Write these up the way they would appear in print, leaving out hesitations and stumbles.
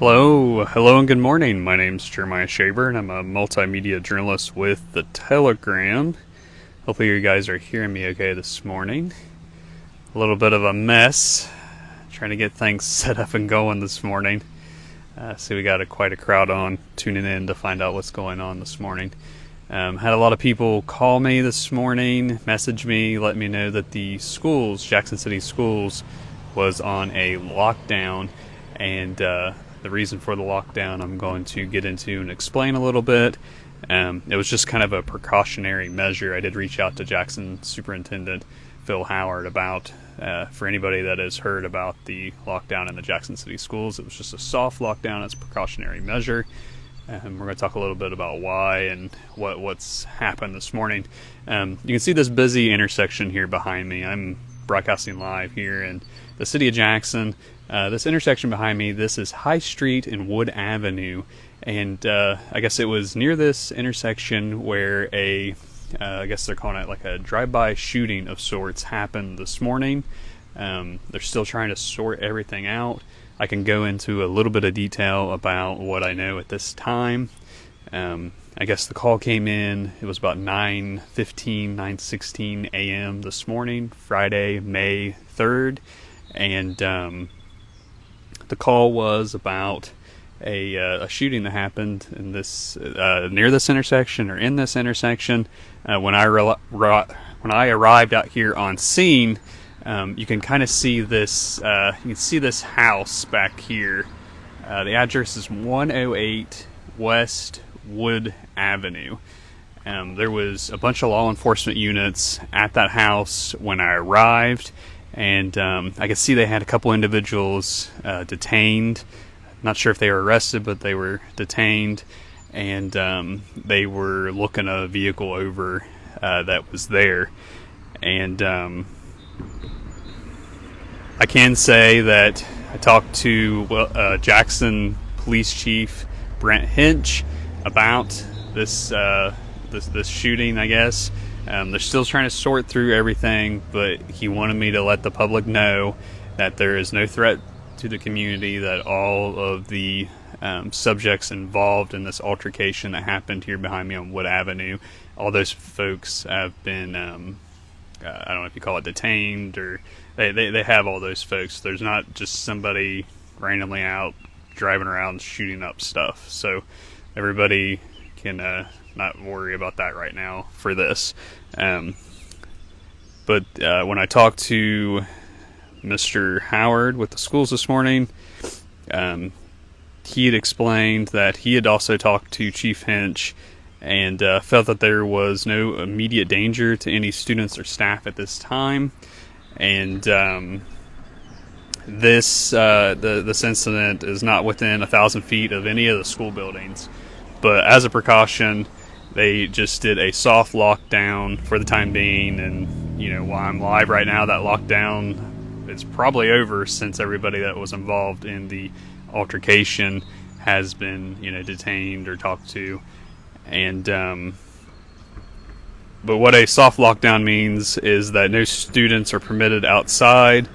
Hello, and good morning. My name's Jeremiah Shaver, and I'm a multimedia journalist with The Telegram. Hopefully, you guys are hearing me okay this morning. A little bit of a mess, trying to get things set up and going this morning. So we got quite a crowd on tuning in to find out what's going on this morning. Had a lot of people call me this morning, message me, let me know that the schools, Jackson City schools, was on a lockdown, and the reason for the lockdown I'm going to get into and explain a little bit. It was just kind of a precautionary measure. I did reach out to Jackson Superintendent Phil Howard about, for anybody that has heard about the lockdown in the Jackson City schools, it was just a soft lockdown as a precautionary measure. We're going to talk a little bit about why and what's happened this morning. You can see this busy intersection here behind me. I'm broadcasting live here in the city of Jackson. This intersection behind me, this is High Street and Wood Avenue, and I guess it was near this intersection where I guess they're calling it like a drive-by shooting of sorts happened this morning. They're still trying to sort everything out. I can go into a little bit of detail about what I know at this time. I guess the call came in, it was about 9:16 a.m. this morning, Friday, May 3rd, and the call was about a shooting that happened in this near this intersection or in this intersection. When I arrived out here on scene, you can kind of see this. You can see this house back here. The address is 108 West Wood Avenue. There was a bunch of law enforcement units at that house when I arrived. And I could see they had a couple individuals detained. Not sure if they were arrested, but they were detained. And they were looking a vehicle over that was there. And I can say that I talked to Jackson Police Chief Brent Hinch about this shooting, I guess. They're still trying to sort through everything, but he wanted me to let the public know that there is no threat to the community, that all of the subjects involved in this altercation that happened here behind me on Wood Avenue, all those folks have been, I don't know if you call it detained, or they have all those folks. There's not just somebody randomly out driving around shooting up stuff. So everybody can not worry about that right now for this. But when I talked to Mr. Howard with the schools this morning, he had explained that he had also talked to Chief Hinch and felt that there was no immediate danger to any students or staff at this time. And this incident is not within 1,000 feet of any of the school buildings. But as a precaution, they just did a soft lockdown for the time being. And, while I'm live right now, that lockdown is probably over, since everybody that was involved in the altercation has been, detained or talked to. And, but what a soft lockdown means is that no students are permitted outside,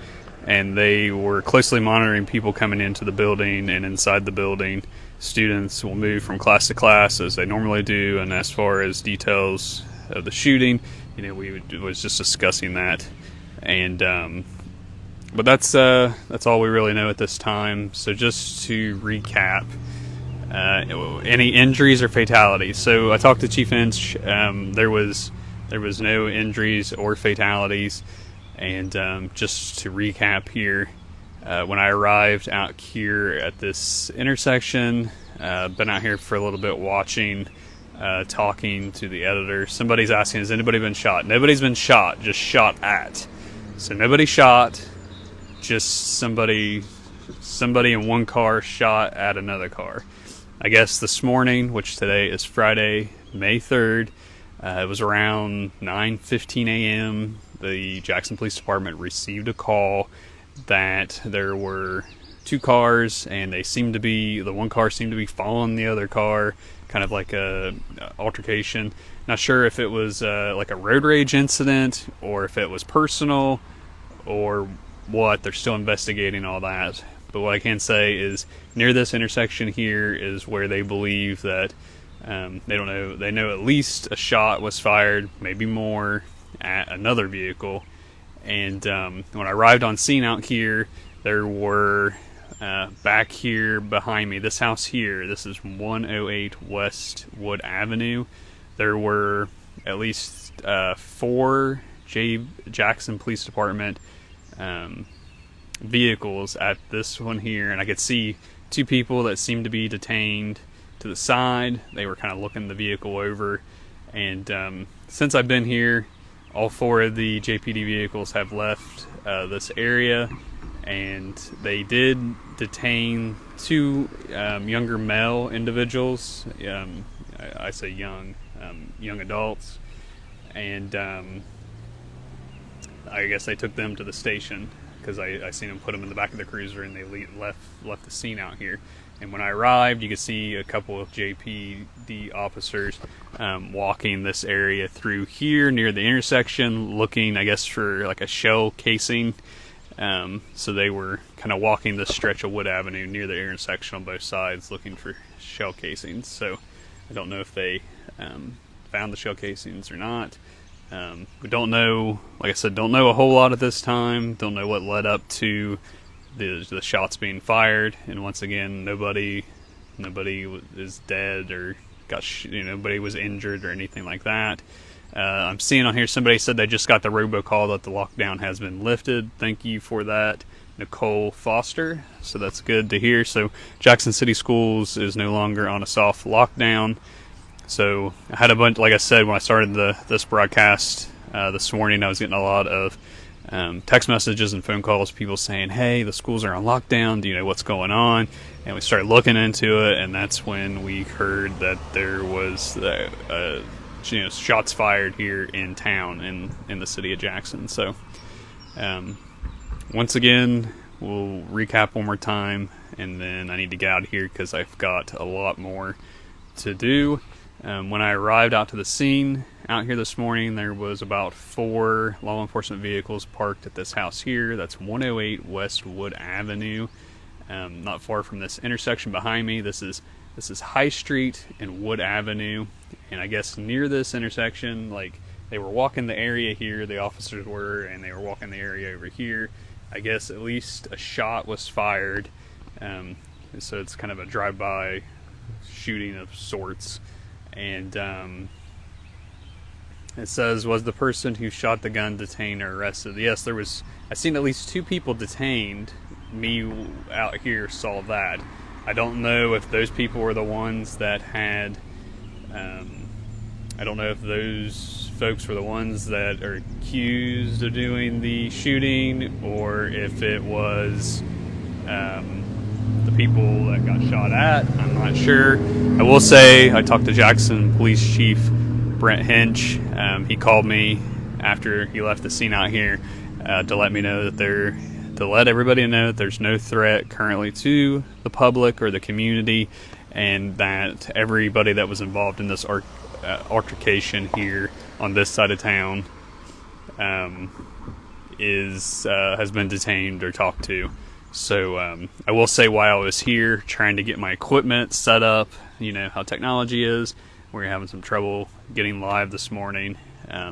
and they were closely monitoring people coming into the building and inside the building. Students will move from class to class as they normally do, and as far as details of the shooting, we was just discussing that, and but that's all we really know at this time. So just to recap, any injuries or fatalities. So I talked to Chief Hinch. There was no injuries or fatalities, and just to recap here. When I arrived out here at this intersection, been out here for a little bit watching, talking to the editor. Somebody's asking, has anybody been shot? Nobody's been shot, just shot at. So nobody shot, just somebody in one car shot at another car. I guess this morning, which today is Friday, May 3rd, it was around 9:15 a.m. The Jackson Police Department received a call that there were two cars, and the one car seemed to be following the other car, kind of like a altercation. Not sure if it was like a road rage incident or if it was personal or what. They're still investigating all that. But what I can say is near this intersection here is where they believe that they don't know. They know at least a shot was fired, maybe more, at another vehicle. And when I arrived on scene out here, there were back here behind me, this house here, this is 108 West Wood Avenue. There were at least 4 Jackson Police Department vehicles at this one here, and I could see 2 people that seemed to be detained to the side. They were kind of looking the vehicle over, and since I've been here, all 4 of the JPD vehicles have left this area, and they did detain 2 younger male individuals. I say young adults, and I guess they took them to the station because I seen them put them in the back of the cruiser, and they left the scene out here. And when I arrived, you could see a couple of JPD officers walking this area through here near the intersection, looking, I guess, for like a shell casing. So they were kind of walking this stretch of Wood Avenue near the intersection on both sides, looking for shell casings. So I don't know if they found the shell casings or not. We don't know, like I said, don't know a whole lot at this time. Don't know what led up to the shots being fired. And once again, nobody is dead or nobody was injured or anything like that. I'm seeing on here somebody said they just got the robocall that the lockdown has been lifted. Thank you for that, Nicole Foster. So that's good to hear. So Jackson City Schools is no longer on a soft lockdown. So I had a bunch, like I said, when I started this broadcast this morning, I was getting a lot of text messages and phone calls, people saying, hey, the schools are on lockdown, do you know what's going on? And we started looking into it, and that's when we heard that there was shots fired here in town in the city of Jackson. So once again, we'll recap one more time, and then I need to get out of here because I've got a lot more to do. When I arrived out to the scene out here this morning, there was about 4 law enforcement vehicles parked at this house here. That's 108 West Wood Avenue, not far from this intersection behind me. This is High Street and Wood Avenue, and I guess near this intersection, like, they were walking the area here, the officers were, and they were walking the area over here. I guess at least a shot was fired, so it's kind of a drive-by shooting of sorts. And it says, was the person who shot the gun detained or arrested? Yes, there was. I seen at least 2 people detained. Me out here saw that. I don't know if those people were the ones that had. I don't know if those folks were the ones that are accused of doing the shooting, or if it was the people that got shot at. I'm not sure. I will say I talked to Jackson Police Chief Brent Hinch. He called me after he left the scene out here to let me know that to let everybody know that there's no threat currently to the public or the community, and that everybody that was involved in this altercation here on this side of town has been detained or talked to. So I will say, while I was here trying to get my equipment set up, you know how technology is, we're having some trouble getting live this morning.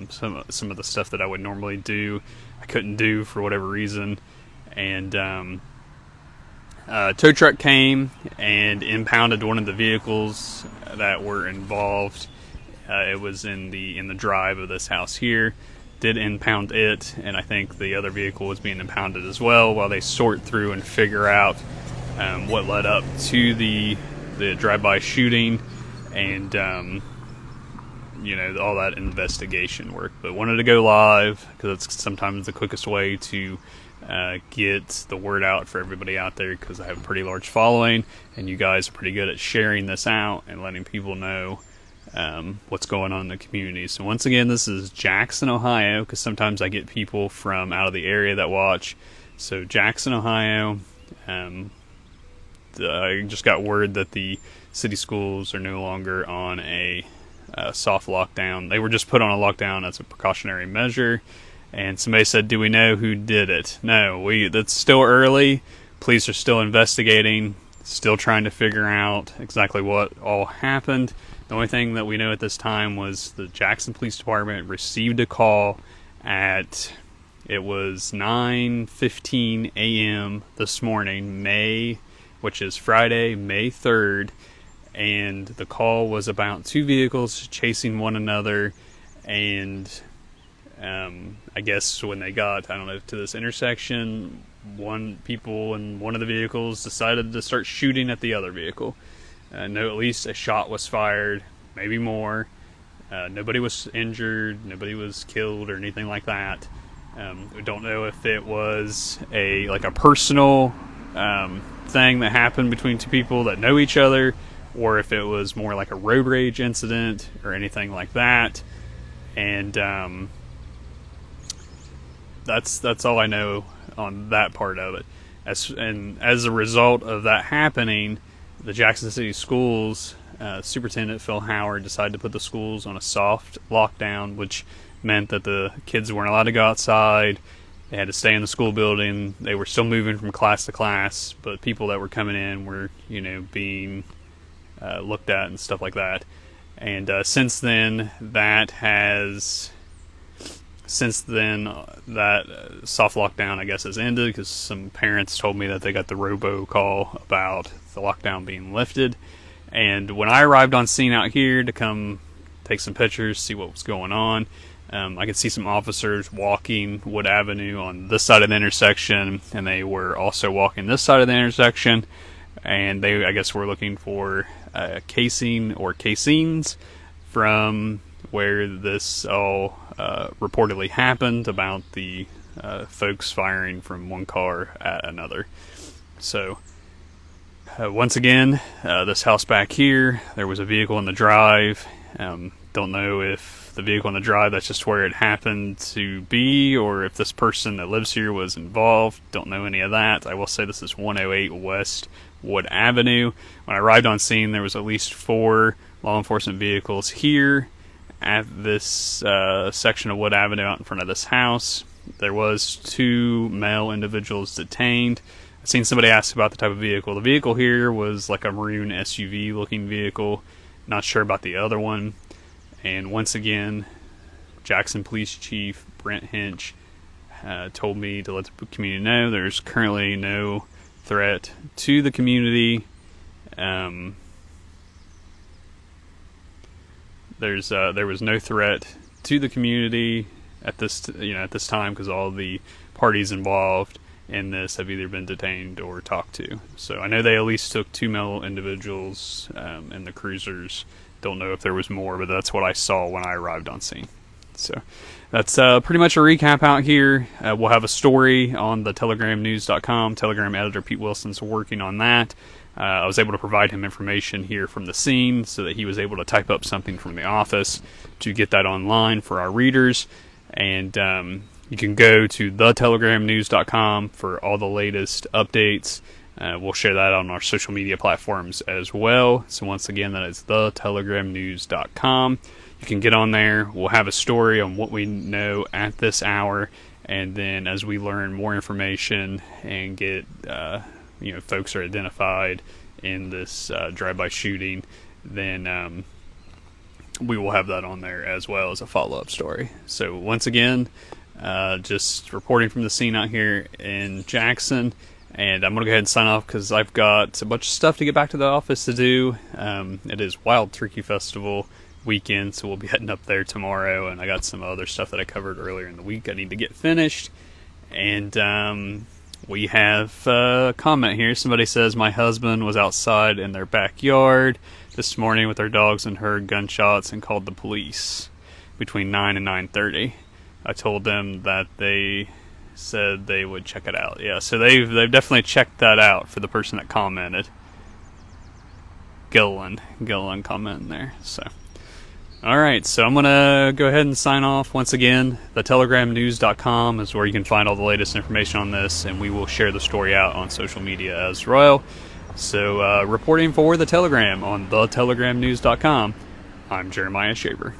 Some of the stuff that I would normally do, I couldn't do for whatever reason. And tow truck came and impounded one of the vehicles that were involved. It was in the drive of this house here. Did impound it, and I think the other vehicle was being impounded as well, while they sort through and figure out what led up to the drive-by shooting, and all that investigation work. But wanted to go live because it's sometimes the quickest way to get the word out for everybody out there, because I have a pretty large following, and you guys are pretty good at sharing this out and letting people know what's going on in the community. So once again, this is Jackson, Ohio, because sometimes I get people from out of the area that watch. So Jackson, Ohio, I just got word that the city schools are no longer on a soft lockdown. They were just put on a lockdown as a precautionary measure. And somebody said, do we know who did it? No, that's still early, Police are still investigating, still trying to figure out exactly what all happened. The only thing that we know at this time was the Jackson Police Department received a call at, it was 9:15 a.m. this morning, which is Friday, May 3rd, and the call was about two vehicles chasing one another, and I guess when they got, I don't know, to this intersection, people in one of the vehicles decided to start shooting at the other vehicle. No, at least a shot was fired, maybe more. Nobody was injured, nobody was killed or anything like that. We don't know if it was a personal thing that happened between two people that know each other, or if it was more like a road rage incident or anything like that. And that's all I know on that part of it. As a result of that happening, the Jackson City Schools Superintendent Phil Howard decided to put the schools on a soft lockdown, which meant that the kids weren't allowed to go outside. They had to stay in the school building. They were still moving from class to class, but people that were coming in were, being looked at and stuff like that. And since then, that soft lockdown, I guess, has ended, because some parents told me that they got the robocall about the lockdown being lifted. And when I arrived on scene out here to come take some pictures, see what was going on, I could see some officers walking Wood Avenue on this side of the intersection, and they were also walking this side of the intersection, and they, I guess, were looking for casing or casings from where this all reportedly happened, about the folks firing from one car at another. So once again, this house back here, there was a vehicle in the drive. Don't know if the vehicle in the drive, that's just where it happened to be, or if this person that lives here was involved. Don't know any of that. I will say this is 108 West Wood Avenue. When I arrived on scene, there was at least 4 law enforcement vehicles here at this section of Wood Avenue out in front of this house. There was 2 male individuals detained. I've seen somebody ask about the type of vehicle. The vehicle here was like a maroon SUV looking vehicle. Not sure about the other one. And once again, Jackson Police Chief Brent Hinch told me to let the community know there's currently no threat to the community. There was no threat to the community at this time, because all the parties involved in this have either been detained or talked to. So I know they at least took 2 male individuals in the cruisers. Don't know if there was more, but that's what I saw when I arrived on scene. So that's pretty much a recap out here. We'll have a story on the telegramnews.com. Telegram editor Pete Wilson's working on that. I was able to provide him information here from the scene so that he was able to type up something from the office to get that online for our readers. And you can go to thetelegramnews.com for all the latest updates. We'll share that on our social media platforms as well. So once again, that is thetelegramnews.com. You can get on there. We'll have a story on what we know at this hour, and then as we learn more information and get folks are identified in this drive-by shooting, then we will have that on there as well as a follow-up story. So once again, just reporting from the scene out here in Jackson. And I'm going to go ahead and sign off because I've got a bunch of stuff to get back to the office to do. It is Wild Turkey Festival weekend, so we'll be heading up there tomorrow. And I got some other stuff that I covered earlier in the week I need to get finished. And we have a comment here. Somebody says, my husband was outside in their backyard this morning with their dogs and heard gunshots and called the police between 9 and 9:30. I told them that they said they would check it out. Yeah, so they've definitely checked that out for the person that commented. Gillen commenting there. So, all right, so I'm gonna go ahead and sign off once again. TheTelegramNews.com is where you can find all the latest information on this, and we will share the story out on social media as well. So, reporting for the Telegram on TheTelegramNews.com, I'm Jeremiah Shaver.